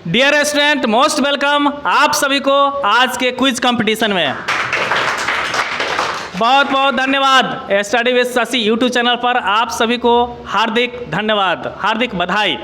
Dear student, most welcome आप सभी को आज के क्विज कंपटीशन में। बहुत बहुत धन्यवाद। Study with Shashi YouTube channel पर आप सभी को हार्दिक धन्यवाद, हार्दिक बधाई।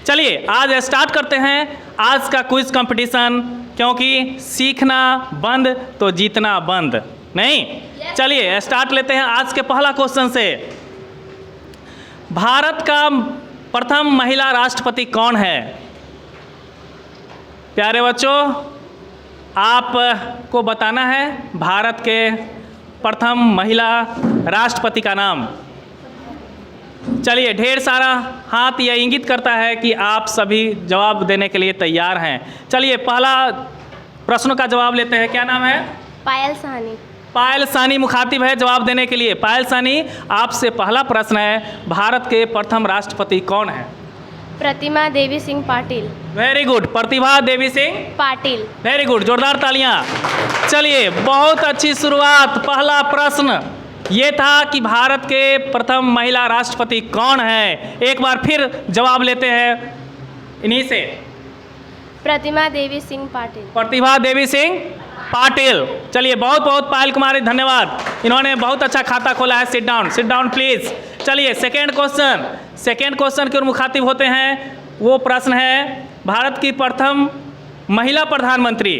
चलिए आज स्टार्ट करते हैं आज का क्विज कंपटीशन, क्योंकि सीखना बंद तो जीतना बंद नहीं। चलिए स्टार्ट लेते हैं आज के पहला क्वेश्चन से। भारत का प्रथम महिला राष्ट्रपति कौन है? प्यारे बच्चों, आपको बताना है भारत के प्रथम महिला राष्ट्रपति का नाम। चलिए, ढेर सारा हाथ यह इंगित करता है कि आप सभी जवाब देने के लिए तैयार हैं। चलिए पहला प्रश्न का जवाब लेते हैं। क्या नाम है? पायल साहनी। पायल साहनी मुखातिब है जवाब देने के लिए। पायल साहनी, आपसे पहला प्रश्न है, भारत के प्रथम राष्ट्रपति कौन है? प्रतिमा Devi Singh Patil. Very good, Pratibha Devi Singh Patil. Very good, जोरदार तालियां। चलिए, बहुत अच्छी शुरुआत। पहला प्रश्न ये था कि भारत के प्रथम महिला राष्ट्रपति कौन है। एक बार फिर जवाब लेते हैं इन्हीं से। प्रतिमा देवी सिंह पाटिल। प्रतिभा देवी सिंह पाटिल। चलिए, बहुत बहुत पायल कुमारी, धन्यवाद। इन्होंने बहुत अच्छा खाता खोला है। Sit down please. चलिए सेकेंड क्वेश्चन की ओर मुखातिब होते हैं। वो प्रश्न है, भारत की प्रथम महिला प्रधानमंत्री।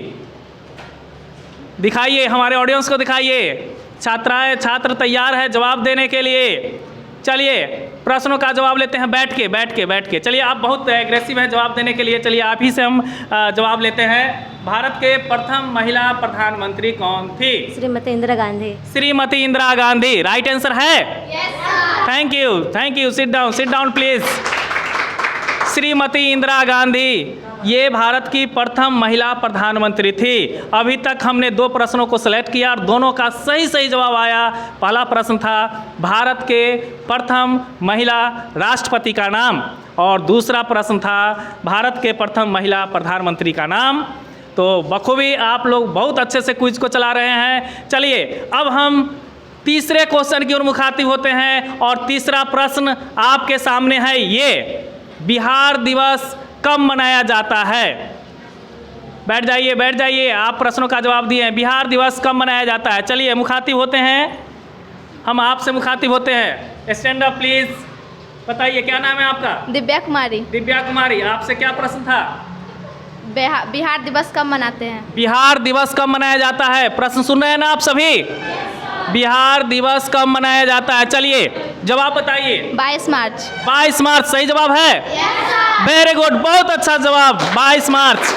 दिखाइए, हमारे ऑडियंस को दिखाइए। छात्र तैयार है जवाब देने के लिए। चलिए प्रश्नों का जवाब लेते हैं बैठ के। चलिए, आप बहुत एग्रेसिव हैं जवाब देने के लिए। चलिए आप ही से हम जवाब लेते हैं। भारत के प्रथम महिला प्रधानमंत्री कौन थी? श्रीमती इंदिरा गांधी। श्रीमती इंदिरा गांधी राइट आंसर है। Thank you. Sit down please. Shrimati Indira Gandhi ये भारत की प्रथम महिला प्रधानमंत्री थी। अभी तक हमने दो प्रश्नों को सेलेक्ट किया और दोनों का सही जवाब आया। पहला प्रश्न था भारत के प्रथम महिला राष्ट्रपति का नाम और दूसरा प्रश्न था भारत के प्रथम महिला प्रधानमंत्री का नाम। तो बखूबी आप लोग बहुत अच्छे से क्विज को चला रहे हैं। चलिए अब हम तीसरे क्वेश्चन की ओर मुखातिब होते हैं और तीसरा प्रश्न आपके सामने है ये, बिहार दिवस कब मनाया जाता है? बैठ जाइए। आप प्रश्नों का जवाब दिए हैं। बिहार दिवस कब मनाया जाता है? चलिए मुखातिब होते हैं, हम आपसे मुखातिब होते हैं। Stand up please. बताइए क्या नाम है आपका? दिव्या कुमारी। दिव्या कुमारी, आपसे क्या प्रश्न था? बिहार दिवस कब मनाते हैं? बिहार दिवस कब मनाया जाता है? प्रश्न सुन रहे हैं ना आप सभी? बिहार दिवस कब मनाया जाता है? चलिए जवाब बताइए। 22 मार्च। 22 मार्च सही जवाब है। वेरी गुड, बहुत अच्छा जवाब। 22 मार्च,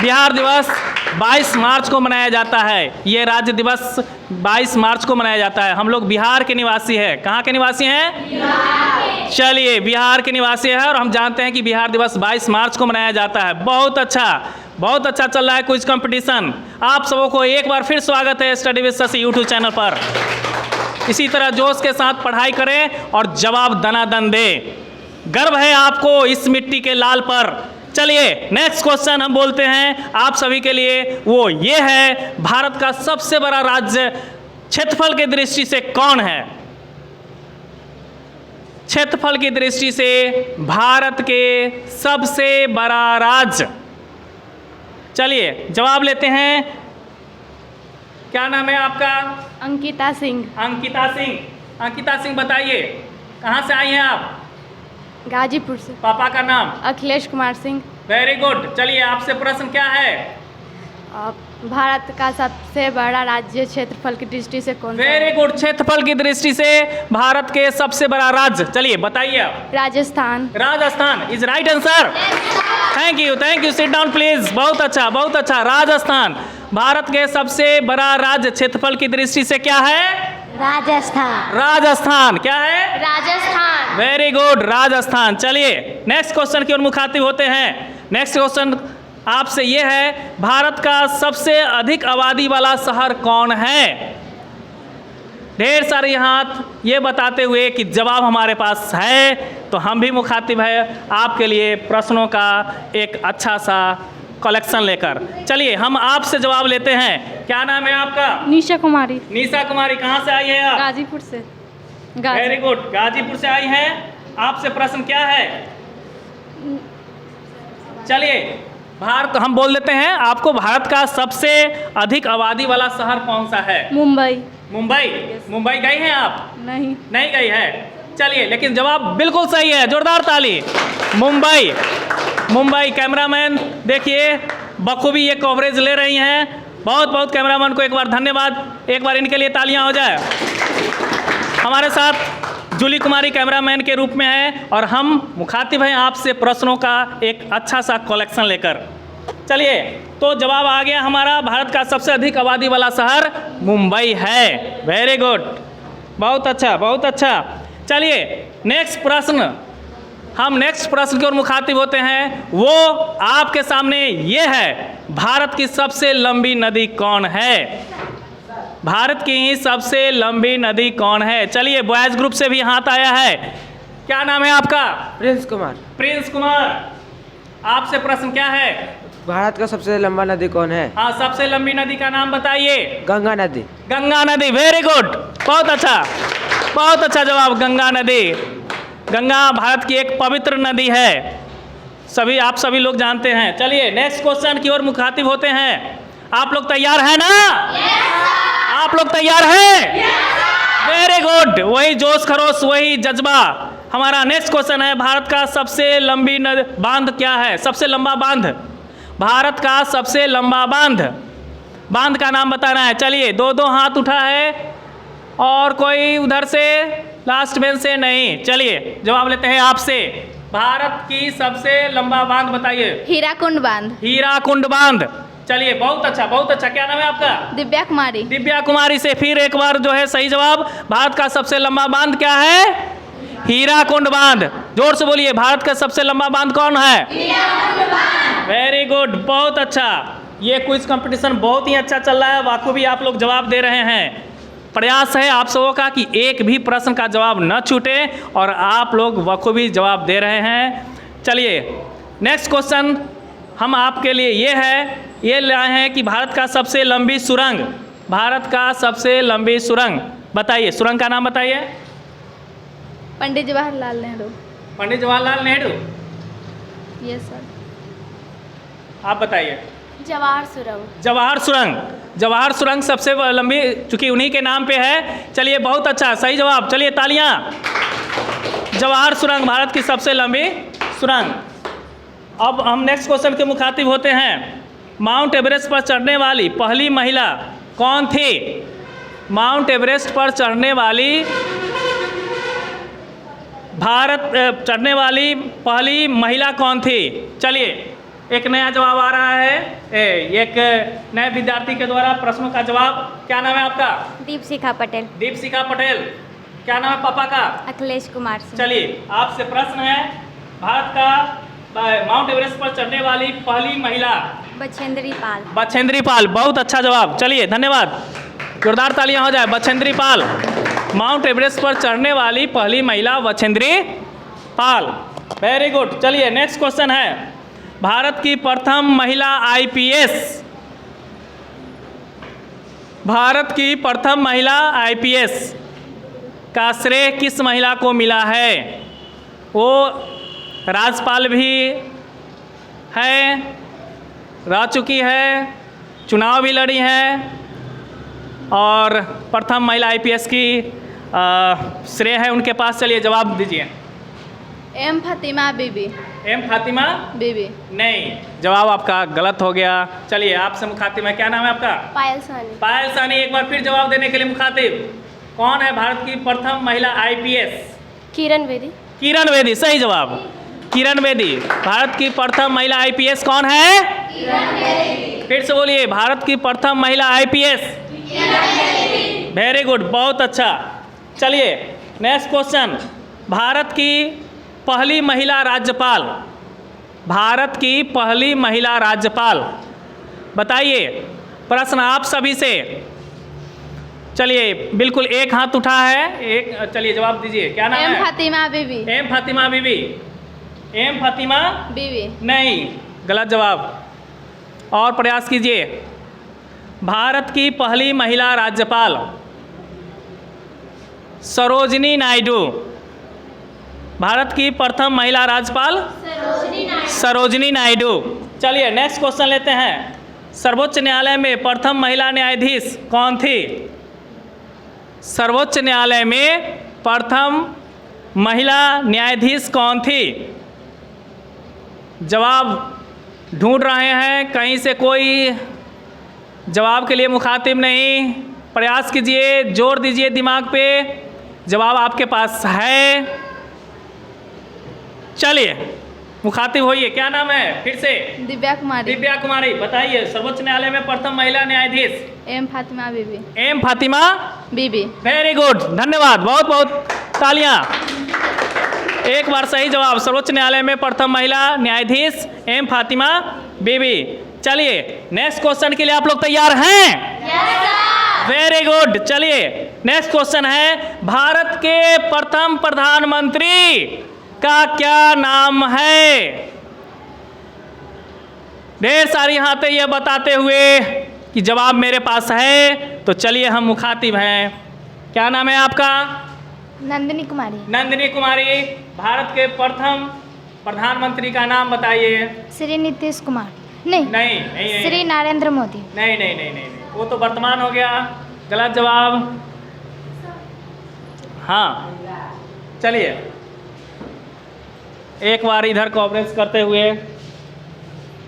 बिहार दिवस 22 मार्च को मनाया जाता है। ये राज्य दिवस 22 मार्च को मनाया जाता है। हम लोग बिहार के निवासी हैं। कहाँ के निवासी हैं? बिहार। चलिए, बिहार के निवासी है और हम जानते हैं कि बिहार दिवस 22 मार्च को मनाया जाता है। बहुत अच्छा चल रहा है क्विज कंपटीशन। आप सबों को एक बार फिर स्वागत है study with Shashi YouTube channel पर। इसी तरह जोश के साथ पढ़ाई करें और जवाब दनादन दें। गर्व है आपको इस मिट्टी के लाल पर। चलिए नेक्स्ट क्वेश्चन हम बोलते हैं आप सभी के लिए। वो ये है, भारत का सबसे बड़ा राज्य क्षेत्रफल की दृष्टि से कौन है? क्षेत्रफल की दृष्टि से भारत के सबसे बड़ा राज्य। चलिए जवाब लेते हैं। क्या नाम है आपका? अंकिता सिंह। अंकिता सिंह बताइए, कहाँ से आई हैं आप? गाजीपुर से। पापा का नाम? अखिलेश कुमार सिंह। Very good. चलिए आपसे प्रश्न क्या है? भारत का सबसे बड़ा राज्य क्षेत्रफल की दृष्टि से कौन सा है? वेरी गुड, क्षेत्रफल की दृष्टि से भारत के सबसे बड़ा राज्य। चलिए बताइए आप। Rajasthan is right answer. Thank you. Sit down please. बहुत अच्छा। राजस्थान भारत के सबसे बड़ा राज्य क्षेत्रफल की दृष्टि से क्या है? राजस्थान। क्या है? राजस्थान। Very good, Rajasthan. चलिए नेक्स्ट क्वेश्चन की ओर मुखातिब होते हैं। नेक्स्ट क्वेश्चन आपसे ये है, भारत का सबसे अधिक आबादी वाला शहर कौन है? ढेर सारे हाथ ये बताते हुए कि जवाब हमारे पास है, तो हम भी मुखातिब है आपके लिए प्रश्नों का एक अच्छा सा कलेक्शन लेकर। चलिए हम आपसे जवाब लेते हैं। क्या नाम है आपका? निशा कुमारी। कहाँ से आई है आप? गाजीपुर से। वेरी गुड, गाजीपुर से आई हैं। आपसे प्रश्न क्या है? चलिए भारत हम बोल देते हैं आपको, भारत का सबसे अधिक आबादी वाला शहर कौन सा है? मुंबई। मुंबई गई हैं आप? नहीं। नहीं गई है। चलिए, लेकिन जवाब बिल्कुल सही है, जोरदार ताली। मुंबई। कैमरामैन देखिए बखूबी ये कवरेज ले रही हैं। बहुत बहुत कैमरामैन को एक बार धन्यवाद, एक बार इनके लिए तालियां हो जाए। हमारे साथ जूली कुमारी कैमरामैन के रूप में है और हम मुखातिब हैं आपसे प्रश्नों का एक अच्छा सा कलेक्शन लेकर। चलिए, तो जवाब आ गया हमारा, भारत का सबसे अधिक आबादी वाला शहर मुंबई है। वेरी गुड, बहुत अच्छा बहुत अच्छा। चलिए नेक्स्ट प्रश्न, हम नेक्स्ट प्रश्न की ओर मुखातिब होते हैं। वो आपके सामने ये है, भारत की सबसे लंबी नदी कौन है? भारत की ही सबसे लंबी नदी कौन है? चलिए, बॉयज ग्रुप से भी हाथ आया है। क्या नाम है आपका? प्रिंस कुमार। प्रिंस कुमार, आपसे प्रश्न क्या है? भारत का सबसे लंबा नदी कौन है? हाँ, सबसे लंबी नदी का नाम बताइए। गंगा नदी। गंगा नदी, वेरी गुड, बहुत अच्छा, बहुत अच्छा जवाब, गंगा नदी। गंगा भारत की एक पवित्र नदी है, आप सभी लोग जानते हैं। चलिए नेक्स्ट क्वेश्चन की ओर मुखातिब होते हैं। आप लोग तैयार हैं ना? आप लोग तैयार हैं? वेरी गुड, वही जोश खरोश, वही जज्बा। हमारा नेक्स्ट क्वेश्चन है, भारत का सबसे लंबी बांध क्या है? सबसे लंबा बांध, भारत का सबसे लंबा बांध का नाम बताना है। चलिए, दो हाथ उठा है और कोई उधर से लास्ट बेंच से नहीं। चलिए जवाब लेते हैं आपसे, भारत की सबसे लंबा बांध बताइए। हीराकुंड बांध। हीराकुंड बांध। चलिए, बहुत अच्छा बहुत अच्छा। क्या नाम है आपका? दिव्या कुमारी। दिव्या कुमारी से फिर एक बार जो है सही जवाब। भारत का सबसे लंबा बांध क्या है? हीराकुंड बांध। जोर से बोलिए, भारत का सबसे लंबा बांध कौन है? वेरी गुड, बहुत अच्छा। ये क्विज कंपटीशन बहुत ही अच्छा चल रहा है, बखूबी आप लोग जवाब दे रहे हैं। प्रयास है आप सबों का कि एक भी प्रश्न का जवाब न छूटे और आप लोग बखूबी जवाब दे रहे हैं। चलिए नेक्स्ट क्वेश्चन हम आपके लिए ये लाए हैं कि भारत का सबसे लंबी सुरंग, भारत का सबसे लंबी सुरंग बताइए। सुरंग का नाम बताइए। पंडित जवाहरलाल नेहरू। पंडित जवाहरलाल नेहरू। Yes sir. आप बताइए। जवाहर सुरंग। जवाहर सुरंग सबसे लंबी, चूंकि उन्हीं के नाम पे है। चलिए, बहुत अच्छा, सही जवाब। चलिए तालियां। जवाहर सुरंग भारत की सबसे लंबी सुरंग। अब हम नेक्स्ट क्वेश्चन के मुखातिब होते हैं। माउंट एवरेस्ट पर चढ़ने वाली पहली महिला कौन थी? माउंट एवरेस्ट पर चढ़ने वाली चढ़ने वाली पहली महिला कौन थी? चलिए, एक नया जवाब आ रहा है, एक नए विद्यार्थी के द्वारा प्रश्नों का जवाब। क्या नाम है आपका? दीपशिखा पटेल। दीपशिखा पटेल। क्या नाम है पापा का? अखिलेश कुमार सिंह। चलिए, आपसे प्रश्न है, भारत का माउंट एवरेस्ट पर चढ़ने वाली पहली महिला? बछेंद्री पाल। बछेंद्री पाल, बहुत अच्छा जवाब। चलिए धन्यवाद, जोरदार तालियां हो जाए। बछेंद्री पाल, माउंट एवरेस्ट पर चढ़ने वाली पहली महिला बछेंद्री पाल। Very good. चलिए नेक्स्ट क्वेश्चन है, भारत की प्रथम महिला आईपीएस, भारत की प्रथम महिला आईपीएस का श्रेय किस महिला को मिला है? वो राज्यपाल भी है, रह चुकी है, चुनाव भी लड़ी हैं और प्रथम महिला आईपीएस की श्रेय है उनके पास। चलिए जवाब दीजिए। एम फातिमा बीबी। एम फातिमा बीबी। नहीं, जवाब आपका गलत हो गया। चलिए आपसे मुखातिब है, क्या नाम है आपका? पायल सानी। पायल सानी, एक बार फिर जवाब देने के लिए मुखातिब। कौन है भारत की प्रथम महिला आईपीएस? किरण बेदी। किरण बेदी, सही जवाब। किरण बेदी, भारत की प्रथम महिला आईपीएस कौन है? किरण बेदी। फिर से बोलिए, भारत की प्रथम महिला IPS? Kiran Bedi. Very good, बहुत अच्छा। चलिए नेक्स्ट क्वेश्चन, भारत की पहली महिला राज्यपाल, भारत की पहली महिला राज्यपाल बताइए। प्रश्न आप सभी से। चलिए, बिल्कुल एक हाथ उठा है, एक, चलिए जवाब दीजिए। क्या नाम है? एम फातिमा बीबी। एम फातिमा बीबी। एम फातिमा बीबी। नहीं, गलत जवाब। और प्रयास कीजिए। भारत की पहली महिला राज्यपाल सरोजिनी नायडू। भारत की प्रथम महिला राज्यपाल सरोजिनी नायडू। चलिए नेक्स्ट क्वेश्चन लेते हैं। सर्वोच्च न्यायालय में प्रथम महिला न्यायाधीश कौन थी? सर्वोच्च न्यायालय में प्रथम महिला न्यायाधीश कौन थी? जवाब ढूंढ रहे हैं, कहीं से कोई जवाब के लिए मुखातिब नहीं। प्रयास कीजिए, जोर दीजिए दिमाग पे, जवाब आपके पास है। चलिए मुखातिब होइए, क्या नाम है फिर से? दिव्या कुमारी। दिव्या कुमारी, बताइए सर्वोच्च न्यायालय में प्रथम महिला न्यायाधीश। एम फातिमा बीबी। एम फातिमा बीबी। वेरी गुड, धन्यवाद, बहुत बहुत तालियां। एक बार सही जवाब, सर्वोच्च न्यायालय में प्रथम महिला न्यायाधीश एम फातिमा बीबी। चलिए नेक्स्ट क्वेश्चन के लिए आप लोग तैयार हैं? Very good. चलिए नेक्स्ट क्वेश्चन है, भारत के प्रथम प्रधानमंत्री का क्या नाम है? ढेर सारी हाथें ये बताते हुए कि जवाब मेरे पास है, तो चलिए हम मुखातिब हैं। क्या नाम है आपका? नंदिनी कुमारी। नंदिनी कुमारी, भारत के प्रथम प्रधानमंत्री का नाम बताइए। श्री नीतीश कुमार। नहीं नहीं नहीं नहीं, श्री नरेंद्र मोदी। नहीं नहीं नहीं नहीं, वो तो वर्तमान हो गया, गलत जवाब। हाँ चलिए एक बार इधर कवरेज करते हुए,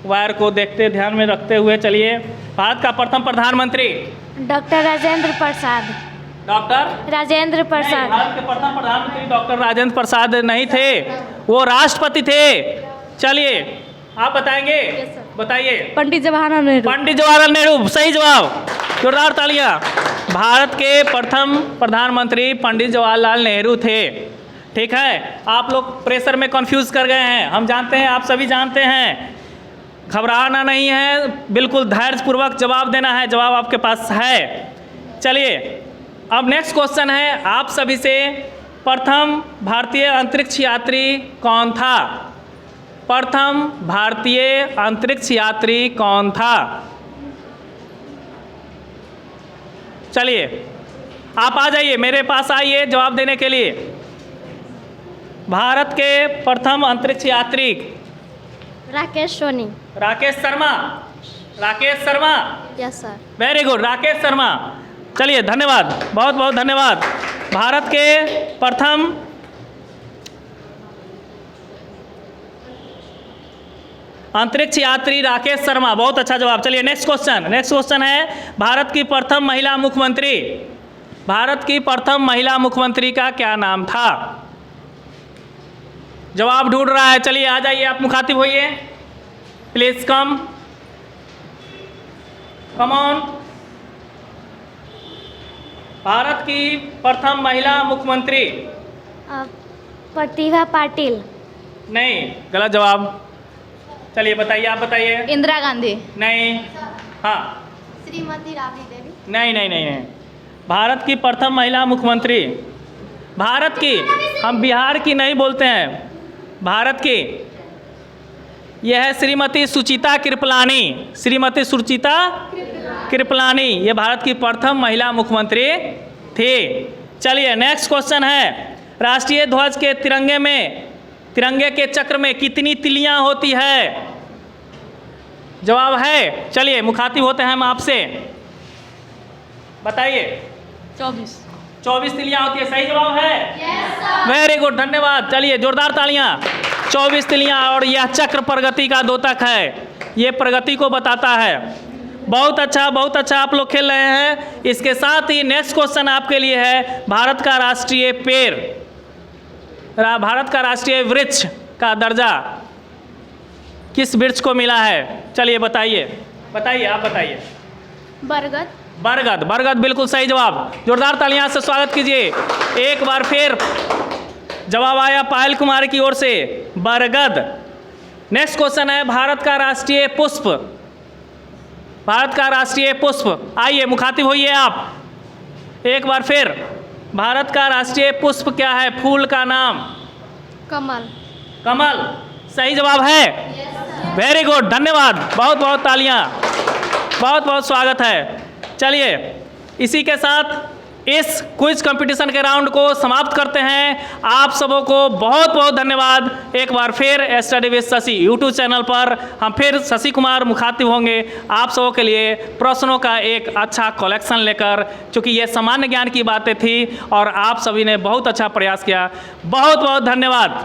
वायर को देखते ध्यान में रखते हुए, चलिए भारत का प्रथम प्रधानमंत्री डॉक्टर राजेंद्र प्रसाद। डॉक्टर राजेंद्र नहीं, प्रसाद। भारत के प्रथम प्रधानमंत्री डॉक्टर राजेंद्र प्रसाद नहीं थे, वो राष्ट्रपति थे। चलिए आप बताएंगे? बताइए। पंडित जवाहरलाल नेहरू। पंडित जवाहरलाल नेहरू, सही जवाब, जोरदार तालियां। भारत के प्रथम प्रधानमंत्री पंडित जवाहरलाल नेहरू थे। ठीक है, आप लोग प्रेशर में कंफ्यूज कर गए हैं, हम जानते हैं, आप सभी जानते हैं। घबराना नहीं है, बिल्कुल धैर्यपूर्वक जवाब देना है, जवाब आपके पास है। चलिए अब नेक्स्ट क्वेश्चन है आप सभी से, प्रथम भारतीय अंतरिक्ष यात्री कौन था? प्रथम भारतीय अंतरिक्ष यात्री कौन था? चलिए आप आ जाइए, मेरे पास आइए जवाब देने के लिए। भारत के प्रथम अंतरिक्ष यात्री Rakesh Soni. Rakesh Sharma. Rakesh Sharma, yes sir. Very good, Rakesh Sharma. चलिए धन्यवाद, बहुत बहुत धन्यवाद। भारत के प्रथम अंतरिक्ष यात्री राकेश शर्मा, बहुत अच्छा जवाब। चलिए नेक्स्ट क्वेश्चन है, भारत की प्रथम महिला मुख्यमंत्री, भारत की प्रथम महिला मुख्यमंत्री का क्या नाम था? जवाब ढूंढ रहा है, चलिए आ जाइए, आप मुखातिब होइए, प्लीज कम ऑन। भारत की प्रथम महिला मुख्यमंत्री। प्रतिभा पाटिल। नहीं, गलत जवाब। चलिए बताइए, आप बताइए। इंदिरा गांधी। नहीं। हाँ। श्रीमती राबड़ी देवी। नहीं नहीं नहीं नहीं, भारत की प्रथम महिला मुख्यमंत्री, भारत की, हम बिहार की नहीं बोलते हैं, भारत की, यह है श्रीमती सुचिता कृपलानी। श्रीमती सुचिता कृपलानी, ये भारत की प्रथम महिला मुख्यमंत्री थी। चलिए नेक्स्ट क्वेश्चन है, राष्ट्रीय ध्वज के तिरंगे में, तिरंगे के चक्र में कितनी तिलियां होती है? जवाब है, चलिए मुखातिब होते हैं हम आपसे, बताइए। 24 तिलियां होती है, सही जवाब है। वेरी गुड, धन्यवाद। चलिए जोरदार तालियां। 24 तिलियां, और यह चक्र प्रगति का द्योतक है, ये प्रगति को बताता है। बहुत अच्छा, बहुत अच्छा आप लोग खेल रहे हैं। इसके साथ ही नेक्स्ट क्वेश्चन आपके लिए है, भारत का राष्ट्रीय पेड़, भारत का राष्ट्रीय वृक्ष का दर्जा किस वृक्ष को मिला है? चलिए बताइए, बताइए, आप बताइए। बरगद। बरगद, बरगद बिल्कुल सही जवाब। जोरदार तालियां से स्वागत कीजिए। एक बार फिर जवाब आया पायल कुमार की ओर से, बरगद। नेक्स्ट क्वेश्चन है, भारत का राष्ट्रीय पुष्प, भारत का राष्ट्रीय पुष्प, आइए मुखातिब होइए आप एक बार फिर। भारत का राष्ट्रीय पुष्प क्या है? फूल का नाम? कमल। कमल सही जवाब है। वेरी गुड, धन्यवाद, बहुत बहुत तालियां, बहुत बहुत स्वागत है। चलिए इसी के साथ इस क्विज कंपटीशन के राउंड को समाप्त करते हैं। आप सबों को बहुत बहुत धन्यवाद। एक बार फिर study with Shashi YouTube channel पर हम फिर शशि कुमार मुखातिब होंगे आप सबों के लिए प्रश्नों का एक अच्छा कलेक्शन लेकर, क्योंकि ये सामान्य ज्ञान की बातें थी और आप सभी ने बहुत अच्छा प्रयास किया। बहुत बहुत धन्यवाद।